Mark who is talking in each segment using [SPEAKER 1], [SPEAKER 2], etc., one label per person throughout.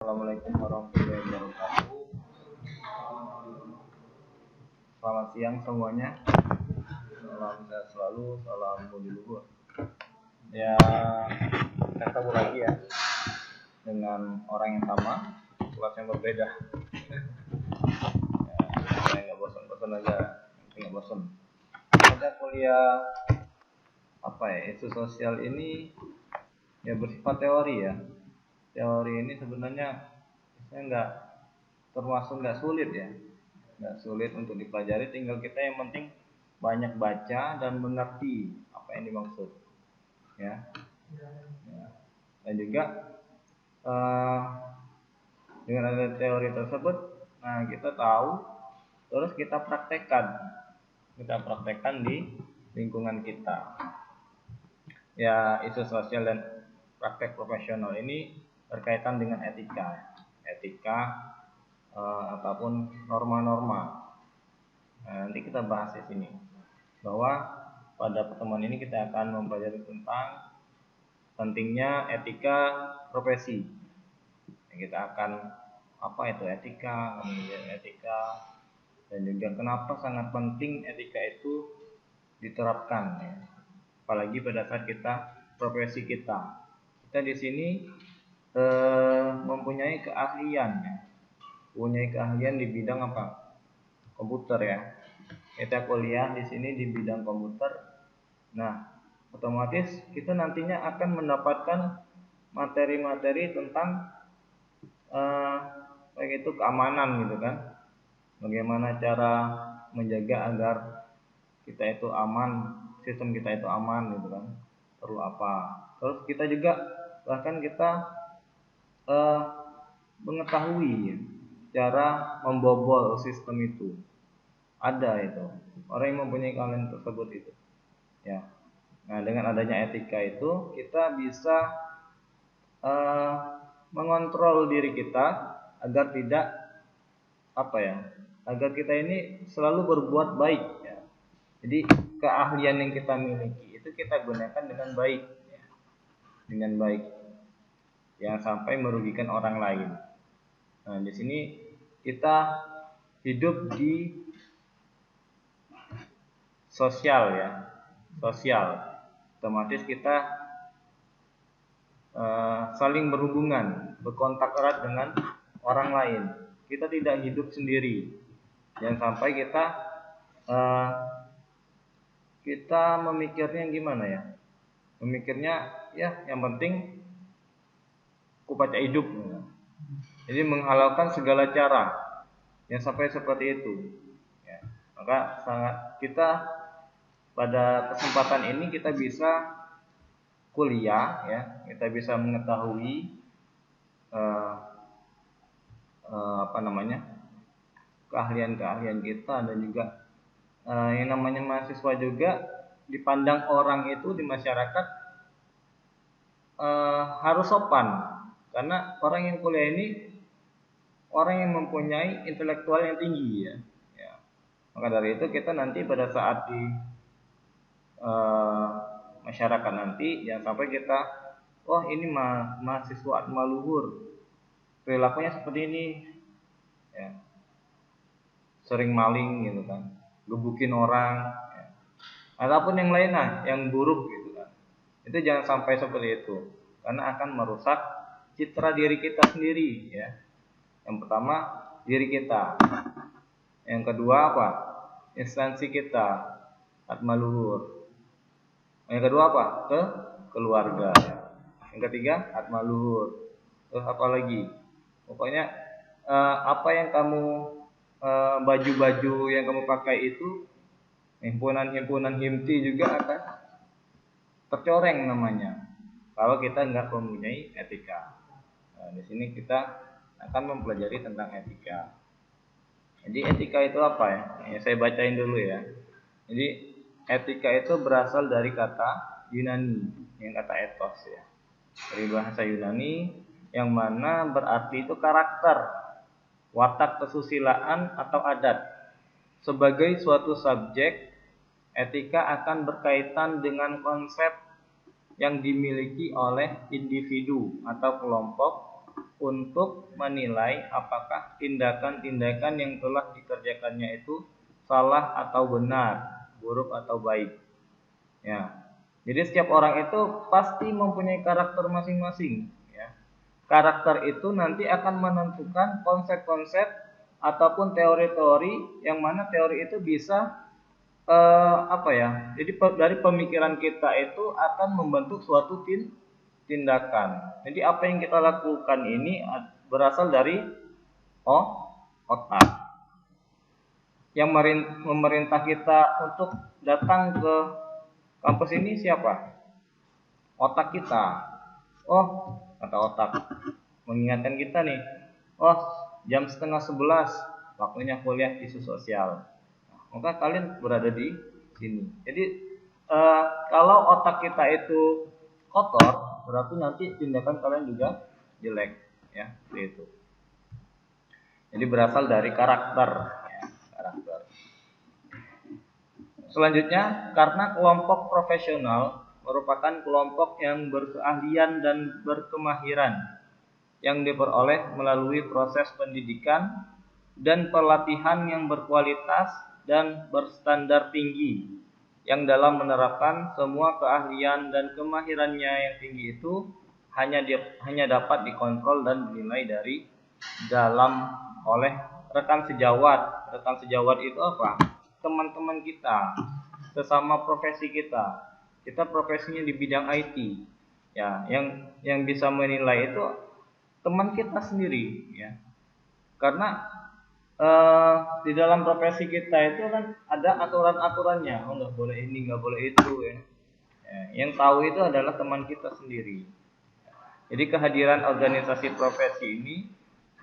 [SPEAKER 1] Assalamualaikum warahmatullahi wabarakatuh. Selamat siang semuanya. Salam sehat selalu, salam budi luhur. Ya, kita ketemu lagi ya dengan orang yang sama, kelas yang berbeda. Saya nggak bosan-bosan aja, nggak bosan. Kita kuliah isu sosial ini ya bersifat teori ya. Teori ini sebenarnya saya nggak sulit ya, nggak sulit untuk dipelajari. Tinggal kita yang penting banyak baca dan mengerti apa yang dimaksud ya. Dan juga dengan ada teori tersebut, nah kita tahu, terus kita praktekkan di lingkungan kita ya. Isu sosial dan praktek profesional ini berkaitan dengan etika ataupun norma-norma. Nah, nanti kita bahas di sini bahwa pada pertemuan ini kita akan mempelajari tentang pentingnya etika profesi. Kita akan apa itu etika, kemudian etika, dan juga kenapa sangat penting etika itu diterapkan ya. Apalagi pada saat profesi kita di sini mempunyai keahlian di bidang apa? Komputer ya. Kita kuliah di sini di bidang komputer. Nah, otomatis kita nantinya akan mendapatkan materi-materi tentang baik itu keamanan gitu kan. Bagaimana cara menjaga agar kita itu aman, sistem kita itu aman gitu kan. Perlu apa? Terus kita juga bahkan kita mengetahui cara membobol sistem itu. Ada itu orang yang mempunyai keahlian tersebut itu ya. Nah, dengan adanya etika itu kita bisa mengontrol diri kita agar tidak agar kita ini selalu berbuat baik ya. Jadi keahlian yang kita miliki itu kita gunakan dengan baik ya. Dengan baik, jangan sampai merugikan orang lain. Nah, di sini kita hidup di sosial ya, otomatis kita saling berhubungan, berkontak erat dengan orang lain. Kita tidak hidup sendiri. Jangan sampai kita memikirnya gimana ya? Memikirnya ya yang penting aku baca hidup. Jadi menghalalkan segala cara. Yang sampai seperti itu. Ya. Maka kita pada kesempatan ini kita bisa kuliah ya, kita bisa mengetahui keahlian kita, dan juga yang namanya mahasiswa juga dipandang orang itu di masyarakat harus sopan, karena orang yang kuliah ini orang yang mempunyai intelektual yang tinggi ya. Maka dari itu kita nanti pada saat di masyarakat nanti jangan sampai kita ini mahasiswa maluhur, perilakunya seperti ini ya. Sering maling gitu kan, gebukin orang ya. Ataupun yang lainnya yang buruk gitu kan. Itu jangan sampai seperti itu, karena akan merusak citra diri kita sendiri ya. Yang pertama diri kita, yang kedua instansi kita, atma luhur. Yang kedua keluarga. Yang ketiga atma luhur. Terus apa lagi? Pokoknya apa yang kamu baju-baju yang kamu pakai itu, himpunan himti juga akan tercoreng namanya kalau kita nggak mempunyai etika. Nah, di sini kita akan mempelajari tentang etika. Jadi etika itu apa ya? Saya bacain dulu ya. Jadi etika itu berasal dari kata Yunani, yang kata ethos ya. Dari bahasa Yunani yang mana berarti itu karakter, watak kesusilaan atau adat. Sebagai suatu subjek, etika akan berkaitan dengan konsep yang dimiliki oleh individu atau kelompok untuk menilai apakah tindakan-tindakan yang telah dikerjakannya itu salah atau benar, buruk atau baik. Ya. Jadi setiap orang itu pasti mempunyai karakter masing-masing. Ya. Karakter itu nanti akan menentukan konsep-konsep ataupun teori-teori yang mana teori itu bisa apa ya? Jadi dari pemikiran kita itu akan membentuk suatu tindakan. Jadi apa yang kita lakukan ini berasal dari otak. Yang memerintah kita untuk datang ke kampus ini siapa? Otak kita. Oh, kata otak mengingatkan kita nih. Oh, jam 10:30 waktunya kuliah isu sosial. Maka kalian berada di sini. Jadi kalau otak kita itu kotor, berarti nanti tindakan kalian juga jelek, ya, seperti itu. Jadi berasal dari karakter, ya, karakter. Selanjutnya, karena kelompok profesional merupakan kelompok yang berkeahlian dan berkemahiran yang diperoleh melalui proses pendidikan dan pelatihan yang berkualitas dan berstandar tinggi, yang dalam menerapkan semua keahlian dan kemahirannya yang tinggi itu hanya dapat dikontrol dan dinilai dari dalam oleh rekan sejawat. Rekan sejawat itu apa? Teman-teman kita, sesama profesi kita. Kita profesinya di bidang IT. Ya, yang bisa menilai itu teman kita sendiri, ya. Karena di dalam profesi kita itu kan ada aturan-aturannya. Oh, nggak boleh ini, nggak boleh itu, ya. Yang tahu itu adalah teman kita sendiri. Jadi kehadiran organisasi profesi ini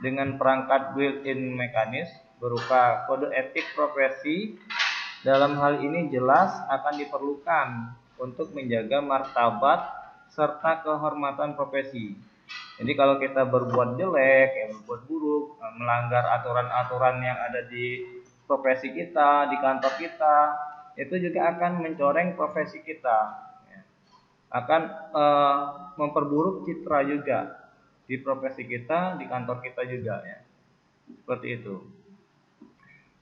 [SPEAKER 1] dengan perangkat built-in mekanis berupa kode etik profesi dalam hal ini jelas akan diperlukan untuk menjaga martabat serta kehormatan profesi. Jadi kalau kita berbuat jelek, berbuat buruk, melanggar aturan-aturan yang ada di profesi kita, di kantor kita, itu juga akan mencoreng profesi kita, akan memperburuk citra juga di profesi kita, di kantor kita juga, ya. Seperti itu.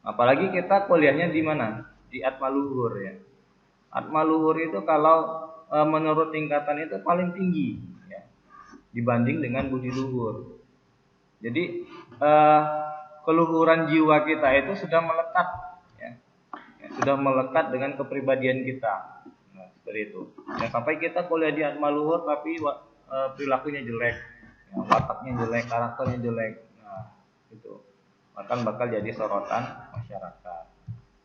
[SPEAKER 1] Apalagi kita kuliahnya di mana? Di Atmaluhur, ya. Atmaluhur itu kalau menurut tingkatan itu paling tinggi, ya, dibanding dengan budi luhur. Jadi keluhuran jiwa kita itu sudah melekat, ya, sudah melekat dengan kepribadian kita. Nah, seperti itu. Ya, sampai kita kuliah di Atmaluhur tapi perilakunya jelek, ya, wataknya jelek, karakternya jelek. Nah, itu akan bakal jadi sorotan masyarakat.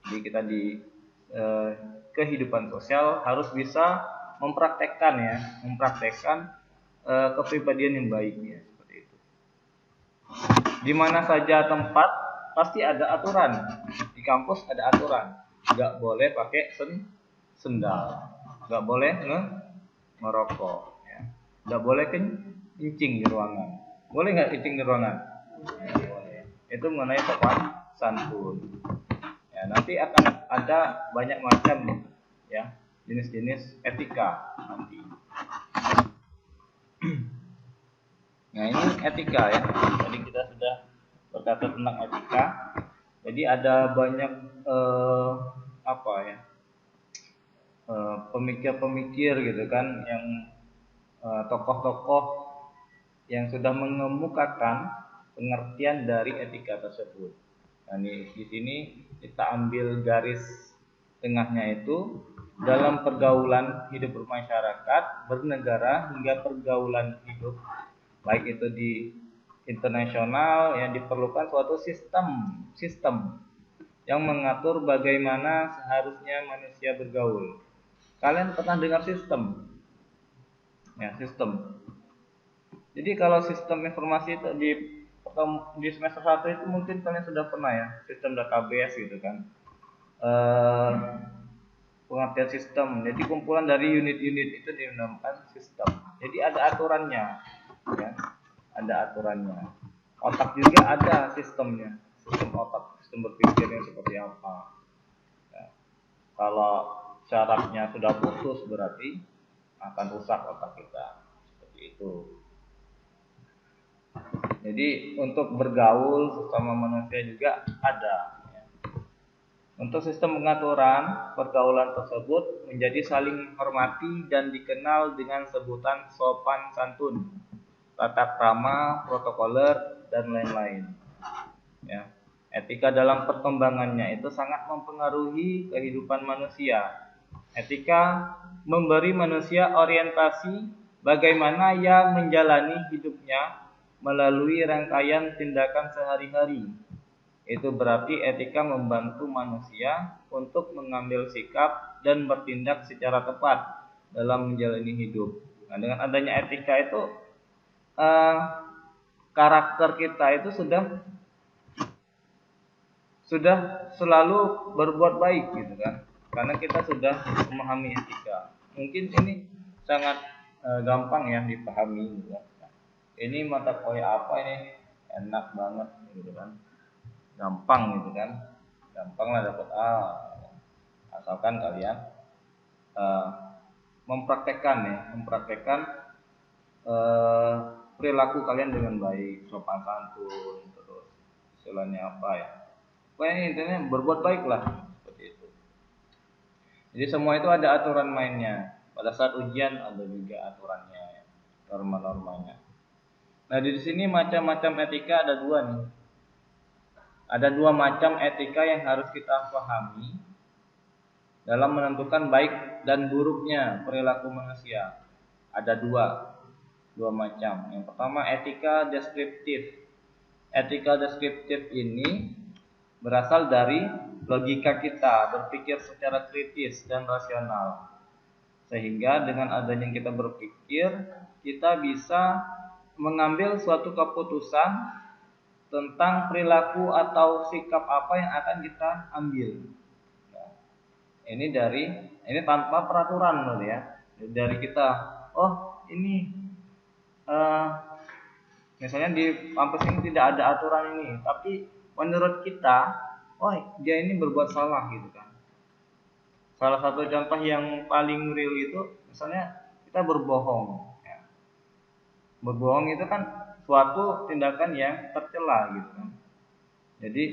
[SPEAKER 1] Jadi kita di kehidupan sosial harus bisa mempraktekkan kepribadian yang baik, ya, seperti itu. Di mana saja tempat pasti ada aturan. Di kampus ada aturan. Nggak boleh pakai sendal, nggak boleh ngerokok, ya. Nggak boleh kencing di ruangan. Boleh nggak kencing di ruangan? Ya, boleh. Itu mengenai sopan santun. Ya, nanti akan ada banyak macam, ya, jenis-jenis etika nanti. Nah, ini etika, ya. Tadi kita sudah berkata tentang etika. Jadi ada banyak pemikir-pemikir gitu kan, yang tokoh-tokoh yang sudah mengemukakan pengertian dari etika tersebut. Nah, di sini kita ambil garis tengahnya itu dalam pergaulan hidup bermasyarakat, bernegara hingga pergaulan hidup baik itu di internasional, yang diperlukan suatu sistem yang mengatur bagaimana seharusnya manusia bergaul. Kalian pernah dengar sistem? Ya, sistem. Jadi kalau sistem informasi itu di semester 1 itu mungkin kalian sudah pernah, ya, sistem database gitu kan. Pengertian sistem. Jadi kumpulan dari unit-unit itu dinamakan sistem. Jadi ada aturannya, ya. Ada aturannya. Otak juga ada sistemnya. Sistem otak, sistem berpikirnya seperti apa. Ya. Kalau syarafnya sudah putus berarti akan rusak otak kita. Seperti itu. Jadi untuk bergaul sesama manusia juga ada. Untuk sistem pengaturan pergaulan tersebut menjadi saling menghormati dan dikenal dengan sebutan sopan santun, tata krama, protokoler, dan lain-lain. Ya. Etika dalam perkembangannya itu sangat mempengaruhi kehidupan manusia. Etika memberi manusia orientasi bagaimana ia menjalani hidupnya melalui rangkaian tindakan sehari-hari. Itu berarti etika membantu manusia untuk mengambil sikap dan bertindak secara tepat dalam menjalani hidup. Nah, dengan adanya etika itu karakter kita itu sudah selalu berbuat baik gitu kan, karena kita sudah memahami etika. Mungkin ini sangat gampang ya dipahami gitu kan. Ini mata kuliah apa ini, enak banget gitu kan, gampang gitu kan, gampang lah dapat A, asalkan kalian mempraktekkan perilaku kalian dengan baik, sopan santun, terus istilahnya apa ya, pokoknya intinya berbuat baiklah seperti itu. Jadi semua itu ada aturan mainnya. Pada saat ujian ada juga aturannya, norma-normanya. Nah, di sini macam-macam etika ada dua nih. Ada dua macam etika yang harus kita pahami dalam menentukan baik dan buruknya perilaku manusia. Ada dua macam. Yang pertama etika deskriptif. Etika deskriptif ini berasal dari logika kita berpikir secara kritis dan rasional. Sehingga dengan adanya kita berpikir, kita bisa mengambil suatu keputusan tentang perilaku atau sikap apa yang akan kita ambil. Nah, ini tanpa peraturan loh ya. Dari kita, oh ini misalnya di kampus ini tidak ada aturan ini, tapi menurut kita, oh dia ini berbuat salah gitu kan. Salah satu contoh yang paling real itu misalnya kita berbohong. Berbohong itu kan suatu tindakan yang tercela gitu kan. Jadi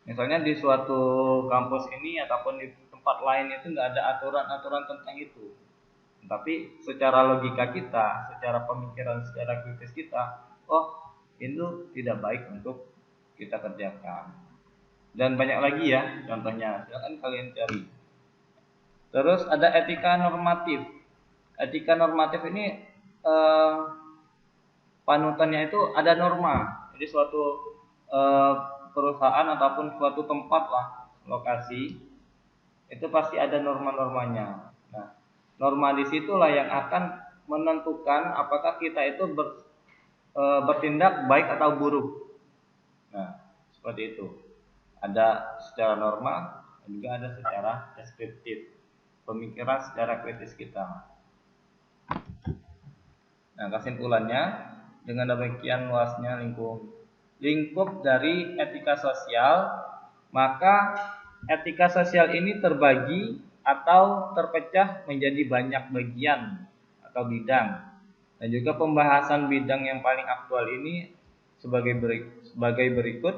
[SPEAKER 1] misalnya di suatu kampus ini ataupun di tempat lain itu nggak ada aturan-aturan tentang itu. Tapi secara logika kita, secara pemikiran, secara kritis kita, oh itu tidak baik untuk kita kerjakan. Dan banyak lagi ya contohnya, silakan kalian cari. Terus ada etika normatif. Etika normatif ini panutannya itu ada norma. Jadi suatu perusahaan ataupun suatu tempat lah, lokasi, itu pasti ada norma-normanya. Nah, norma di situlah yang akan menentukan apakah kita itu bertindak baik atau buruk. Nah, seperti itu. Ada secara norma, juga ada secara deskriptif. Pemikiran secara kritis kita. Nah, kesimpulannya, dengan demikian luasnya lingkup dari etika sosial, maka etika sosial ini terbagi atau terpecah menjadi banyak bagian atau bidang. Dan juga pembahasan bidang yang paling aktual ini sebagai berikut.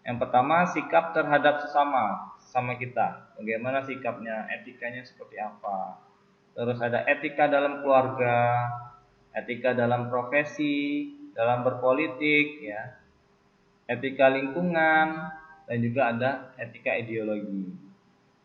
[SPEAKER 1] Yang pertama, sikap terhadap sesama kita. Bagaimana sikapnya, etikanya seperti apa. Terus ada etika dalam keluarga, etika dalam profesi, dalam berpolitik, ya, etika lingkungan, dan juga ada etika ideologi.